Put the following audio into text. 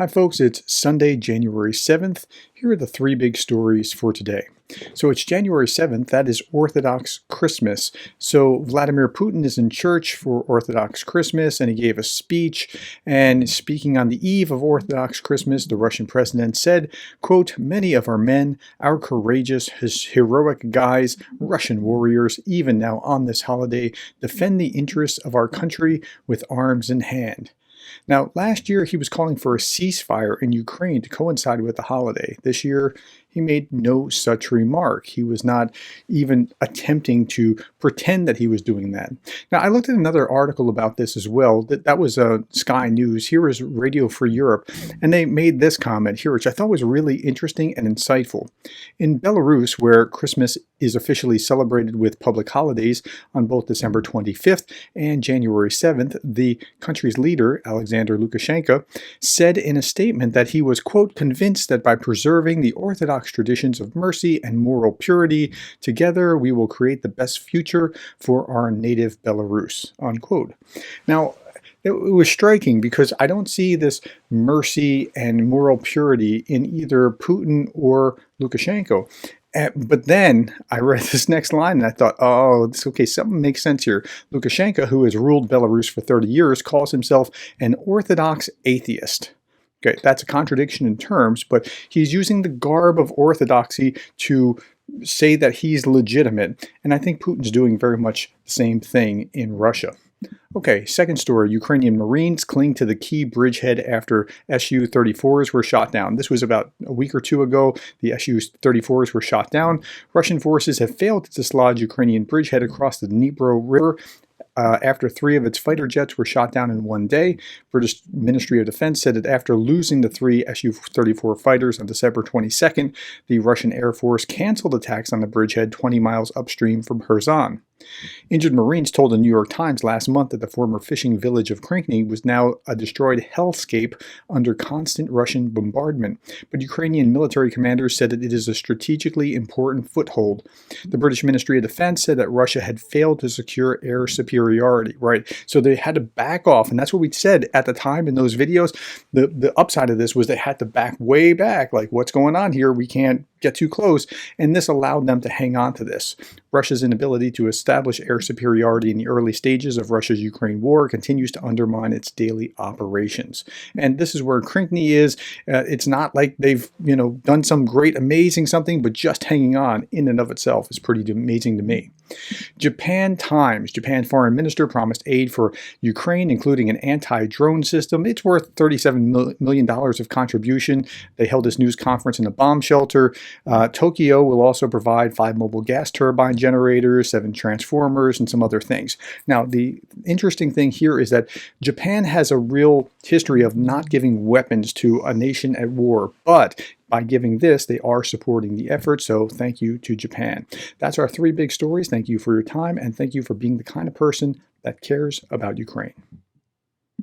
Hi folks, it's Sunday, January 7th. Here are the three big stories for today. So it's January 7th, that is Orthodox Christmas. So Vladimir Putin is in church for Orthodox Christmas and he gave a speech. And speaking on the eve of Orthodox Christmas, the Russian president said, quote, "Many of our men, our courageous, heroic guys, Russian warriors, even now on this holiday, defend the interests of our country with arms in hand." Now, last year he was calling for a ceasefire in Ukraine to coincide with the holiday. This year, he made no such remark. He was not even attempting to pretend that he was doing that. Now, I looked at another article about this as well. That was Sky News. Here is Radio Free Europe, and they made this comment here, which I thought was really interesting and insightful. In Belarus, where Christmas is officially celebrated with public holidays on both December 25th and January 7th, the country's leader, Alexander Lukashenko, said in a statement that he was, quote, "convinced that by preserving the Orthodox traditions of mercy and moral purity, together we will create the best future for our native Belarus," unquote. Now, it was striking because I don't see this mercy and moral purity in either Putin or Lukashenko. But then I read this next line and I thought, oh, okay, something makes sense here. Lukashenko, who has ruled Belarus for 30 years, calls himself an Orthodox atheist. Okay, that's a contradiction in terms, but he's using the garb of orthodoxy to say that he's legitimate. And I think Putin's doing very much the same thing in Russia. Okay, second story. Ukrainian Marines cling to the key bridgehead after Su-34s were shot down. This was about a week or two ago. The Su-34s were shot down. Russian forces have failed to dislodge Ukrainian bridgehead across the Dnipro River after 3 of its fighter jets were shot down in one day. British Ministry of Defense said that after losing the 3 Su-34 fighters on December 22nd, the Russian Air Force canceled attacks on the bridgehead 20 miles upstream from Kherson. Injured Marines told the New York Times last month that the former fishing village of Krynky was now a destroyed hellscape under constant Russian bombardment. But Ukrainian military commanders said that it is a strategically important foothold. The British Ministry of Defense said that Russia had failed to secure air superiority, right? So they had to back off, and that's what we said at the time in those videos. The upside of this was they had to back way back, like, what's going on here? We can't get too close, and this allowed them to hang on to this. Russia's inability to establish air superiority in the early stages of Russia's Ukraine war continues to undermine its daily operations. And this is where Krynky is. It's not like they've, done some great, amazing something, but just hanging on in and of itself is pretty amazing to me. Japan Times. Japan foreign minister promised aid for Ukraine, including an anti-drone system. It's worth $37 million of contribution. They held this news conference in a bomb shelter. Tokyo will also provide 5 mobile gas turbine generators, 7 transformers, and some other things. Now, the interesting thing here is that Japan has a real history of not giving weapons to a nation at war, but by giving this, they are supporting the effort, so thank you to Japan. That's our 3 big stories. Thank you for your time, and thank you for being the kind of person that cares about Ukraine.